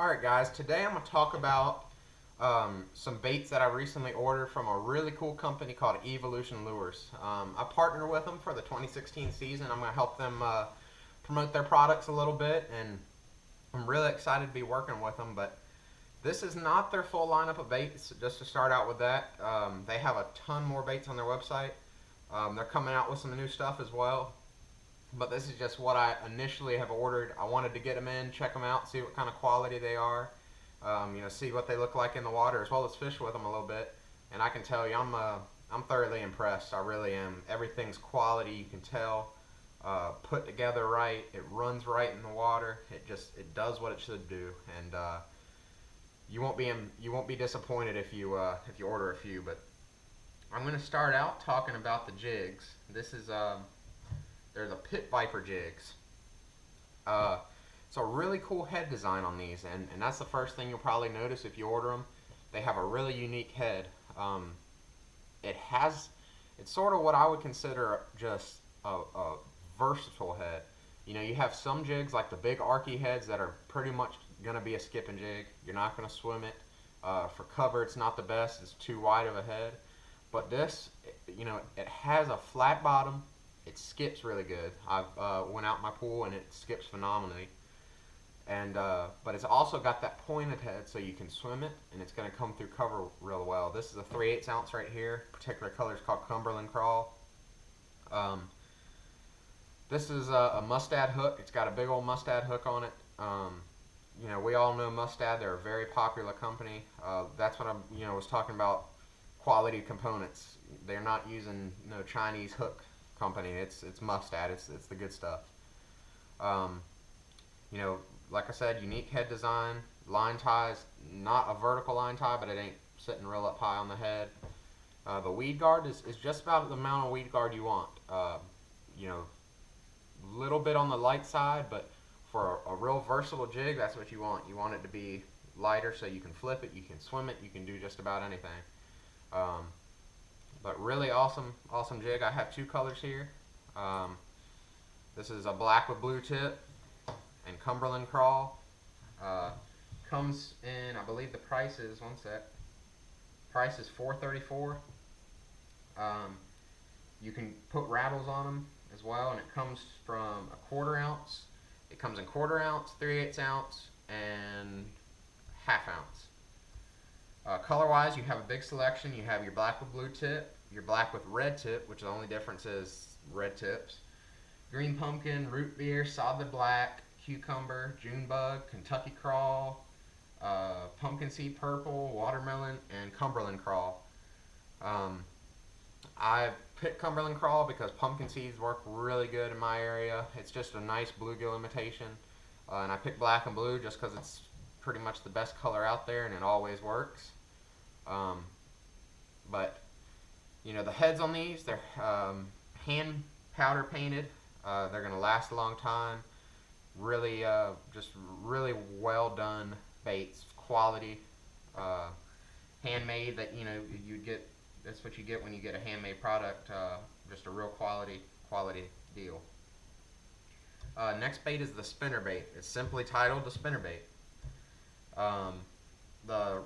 Alright guys, today I'm going to talk about some baits that I recently ordered from a really cool company called Evilution Lures. I partner with them for the 2016 season. I'm going to help them promote their products a little bit, and I'm really excited to be working with them. But this is not their full lineup of baits, just to start out with that. They have a ton more baits on their website. They're coming out with some new stuff as well. But this is just what I initially have ordered. I wanted to get them in, check them out, see what kind of quality they are, see what they look like in the water, as well as fish with them a little bit. And I can tell you, I'm thoroughly impressed. I really am. Everything's quality. You can tell, put together right. It runs right in the water. It does what it should do, and you won't be disappointed if you order a few. But I'm going to start out talking about the jigs. This is they're the Pit Viper jigs. It's a really cool head design on these, and that's the first thing you'll probably notice if you order them. They have a really unique head. It's sort of what I would consider just a versatile head. You have some jigs like the big archy heads that are pretty much going to be a skipping jig. You're not going to swim it. For cover, it's not the best. It's too wide of a head. But this, it has a flat bottom. It skips really good. I've went out in my pool and it skips phenomenally. And but it's also got that pointed head, so you can swim it, and it's going to come through cover real well. This is a 3/8 ounce right here. Particular color is called Cumberland Crawl. This is a Mustad hook. It's got a big old Mustad hook on it. We all know Mustad. They're a very popular company. That's what I was talking about. Quality components. They're not using no Chinese hook company. It's Mustad. It's the good stuff. Like I said, unique head design. Line ties, not a vertical line tie, but it ain't sitting real up high on the head. The weed guard is just about the amount of weed guard you want. Little bit on the light side, but for a real versatile jig, that's what you want. You want it to be lighter so you can flip it, you can swim it, you can do just about anything. But really awesome jig. I have two colors here. This is a black with blue tip and Cumberland Crawl. Comes in, I believe the price is, one sec. Price is $4.34. You can put rattles on them as well, and it comes from a 1/4 ounce. It comes in 1/4 ounce, 3/8 ounce, and 1/2 ounce. Color-wise, you have a big selection. You have your black with blue tip, your black with red tip, which the only difference is red tips, green pumpkin, root beer, solid black, cucumber, June bug, Kentucky crawl, pumpkin seed purple, watermelon, and Cumberland crawl. I picked Cumberland crawl because pumpkin seeds work really good in my area. It's just a nice bluegill imitation. And I picked black and blue just because it's pretty much the best color out there, and it always works. But the heads on these, they're hand powder painted. They're going to last a long time. Really, just really well done baits, quality, handmade. That you'd get. That's what you get when you get a handmade product. Just a real quality deal. Next bait is the spinnerbait. It's simply titled the spinnerbait. The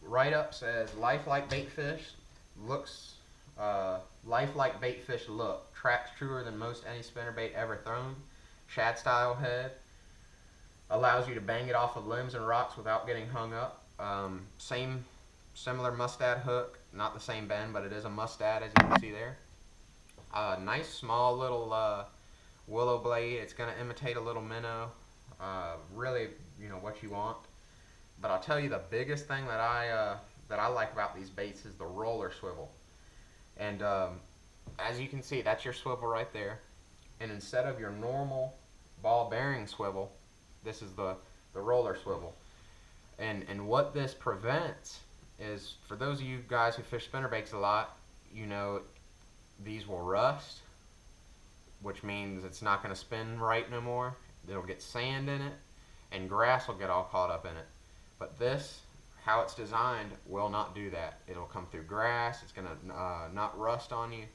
write-up says lifelike baitfish, looks lifelike baitfish look, tracks truer than most any spinnerbait ever thrown, shad style head, allows you to bang it off of limbs and rocks without getting hung up. Similar Mustad hook, not the same bend, but it is a Mustad, as you can see there. Nice small little willow blade. It's going to imitate a little minnow. Really, what you want. But I'll tell you, the biggest thing that I like about these baits is the roller swivel. And as you can see, that's your swivel right there. And instead of your normal ball bearing swivel, this is the roller swivel. And what this prevents is, for those of you guys who fish spinnerbaits a lot, these will rust, which means it's not going to spin right no more. It'll get sand in it, and grass will get all caught up in it. But this, how it's designed, will not do that. It'll come through grass. It's going to not rust on you.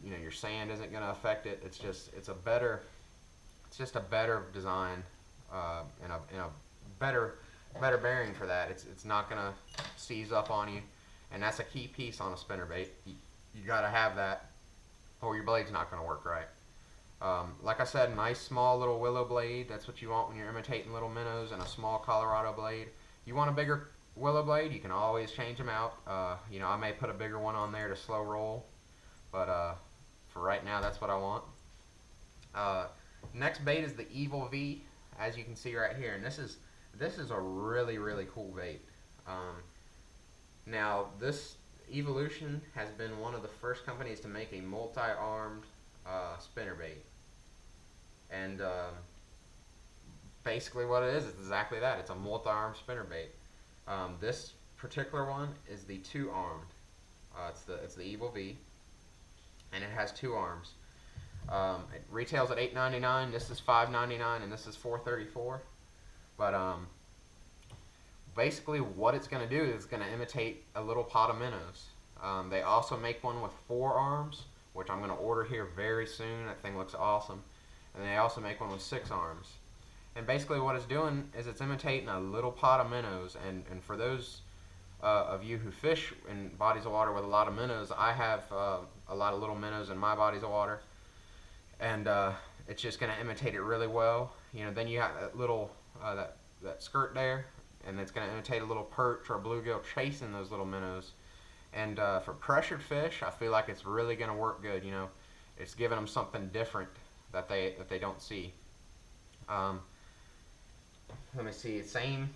Your sand isn't going to affect it. It's just a better design, and a better bearing for that. It's not gonna seize up on you, and that's a key piece on a spinnerbait. You gotta have that, or your blade's not gonna work right. Like I said, nice small little willow blade. That's what you want when you're imitating little minnows, and a small Colorado blade. You want a bigger willow blade, you can always change them out. You know, I may put a bigger one on there to slow roll, but for right now, that's what I want. Next bait is the Evil V, as you can see right here, and this is a really cool bait. Now, this Evilution has been one of the first companies to make a multi-armed spinnerbait, and basically what it is exactly that. It's a multi-armed spinnerbait. This particular one is the two-armed. It's the Evil V, and it has two arms. It retails at $8.99. This is $5.99, and this is $4.34. But basically, what it's going to do is it's going to imitate a little pot of minnows. They also make one with 4 arms, which I'm going to order here very soon. That thing looks awesome. And they also make one with 6 arms. And basically, what it's doing is it's imitating a little pot of minnows. And for those of you who fish in bodies of water with a lot of minnows, I have a lot of little minnows in my bodies of water. And it's just going to imitate it really well. You know, then you have that little that skirt there, and it's going to imitate a little perch or a bluegill chasing those little minnows. And for pressured fish, I feel like it's really going to work good. You know, it's giving them something different that they don't see. Let me see. Same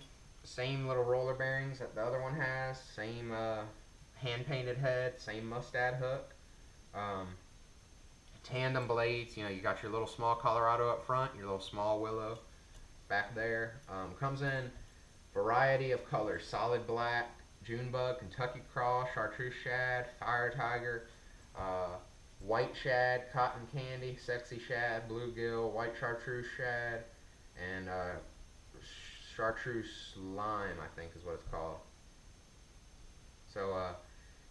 little roller bearings that the other one has. Same hand painted head. Same mustad hook. Tandem blades. You know, you got your little small Colorado up front, your little small willow back there. Comes in variety of colors: solid black, Junebug, Kentucky Cross, Chartreuse Shad, Fire Tiger, White Shad, Cotton Candy, Sexy Shad, Bluegill, White Chartreuse Shad, and Chartreuse Lime, I think is what it's called. So,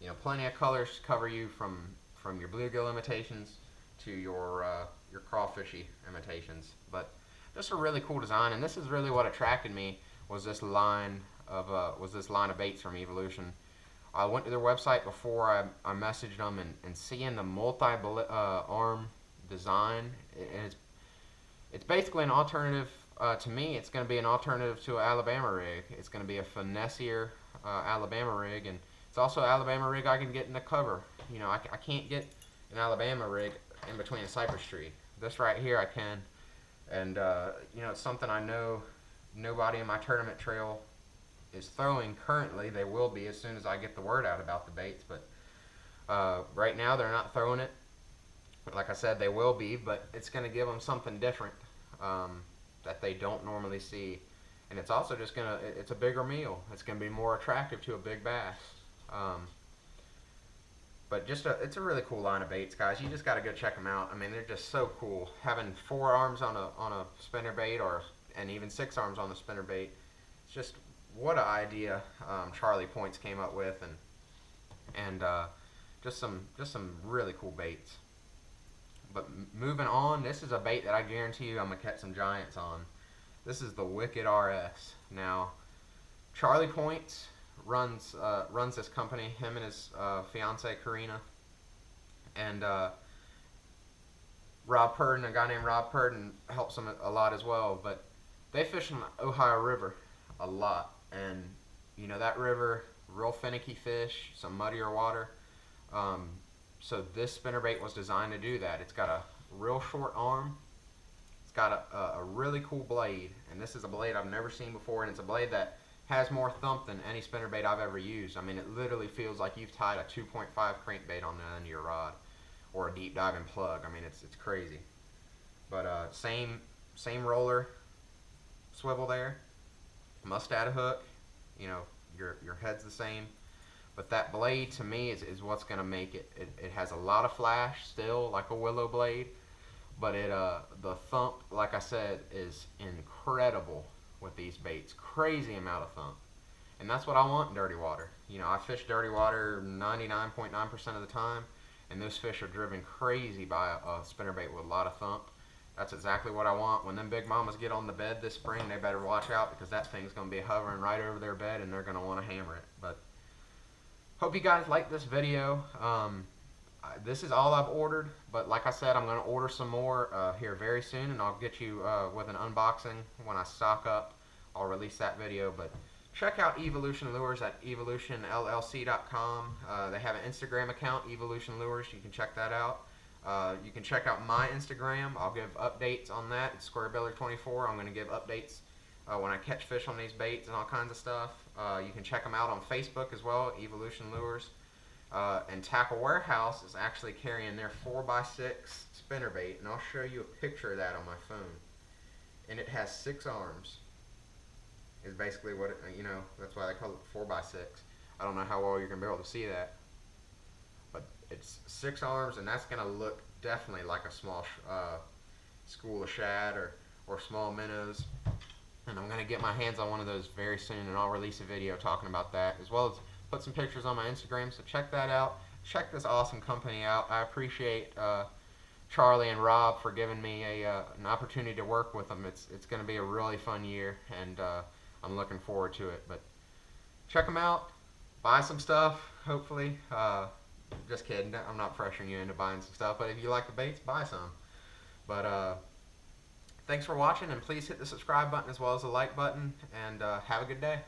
you know, plenty of colors to cover you from your bluegill imitations to your crawfishy imitations. But this is a really cool design, and this is really what attracted me, was this line of baits from Evilution. I went to their website before I messaged them, and seeing the multi-arm design, it's basically an alternative. To me, it's going to be an alternative to an Alabama rig. It's going to be a finessier Alabama rig, and it's also an Alabama rig I can get in the cover. You know, I can't get an Alabama rig in between a cypress tree. This right here I can, and you know, it's something I know nobody in my tournament trail is throwing currently. They will be as soon as I get the word out about the baits, but right now they're not throwing it. But like I said, they will be, but it's going to give them something different that they don't normally see. And it's also just going to, it's a bigger meal. It's going to be more attractive to a big bass. But just it's a really cool line of baits, guys. You just got to go check them out. I mean, they're just so cool. Having 4 arms on a spinnerbait, and even 6 arms on the spinnerbait, it's just, what an idea Charlie Points came up with, and just some really cool baits. But moving on, this is a bait that I guarantee you I'm gonna catch some giants on. This is the Wicked RS. Now, Charlie Points runs this company. Him and his fiance Karina, and Rob Purden, a guy named Rob Purden, helps them a lot as well. But they fish in the Ohio River a lot. And, you know, that river, real finicky fish, some muddier water. So this spinnerbait was designed to do that. It's got a real short arm. It's got a really cool blade. And this is a blade I've never seen before. And it's a blade that has more thump than any spinnerbait I've ever used. I mean, it literally feels like you've tied a 2.5 crankbait on the end of your rod. Or a deep diving plug. I mean, it's crazy. But same roller swivel there. Mustad hook, you know, your head's the same, but that blade to me is what's gonna make it. It has a lot of flash still, like a willow blade, but the thump, like I said, is incredible with these baits. Crazy amount of thump, and that's what I want in dirty water. You know, I fish dirty water 99.9% of the time, and those fish are driven crazy by a spinnerbait with a lot of thump. That's exactly what I want. When them big mamas get on the bed this spring, they better watch out because that thing's going to be hovering right over their bed and they're going to want to hammer it. But hope you guys like this video. This is all I've ordered, but like I said, I'm going to order some more here very soon, and I'll get you with an unboxing when I stock up. I'll release that video, but check out Evilution Lures at evolutionllc.com. They have an Instagram account, Evilution Lures. You can check that out. You can check out my Instagram. I'll give updates on that. It's SquareBiller24. I'm going to give updates when I catch fish on these baits and all kinds of stuff. You can check them out on Facebook as well, Evilution Lures. And Tackle Warehouse is actually carrying their 4x6 spinnerbait, and I'll show you a picture of that on my phone. And it has 6 arms. Is basically what it, you know, that's why they call it 4x6. I don't know how well you're going to be able to see that. But it's 6 arms, and that's going to look definitely like a small school of shad or small minnows. And I'm going to get my hands on one of those very soon, and I'll release a video talking about that, as well as put some pictures on my Instagram, so check that out. Check this awesome company out. I appreciate Charlie and Rob for giving me an opportunity to work with them. It's going to be a really fun year, and I'm looking forward to it. But check them out. Buy some stuff, hopefully. Just kidding. I'm not pressuring you into buying some stuff, but if you like the baits, buy some. But thanks for watching, and please hit the subscribe button as well as the like button, and have a good day.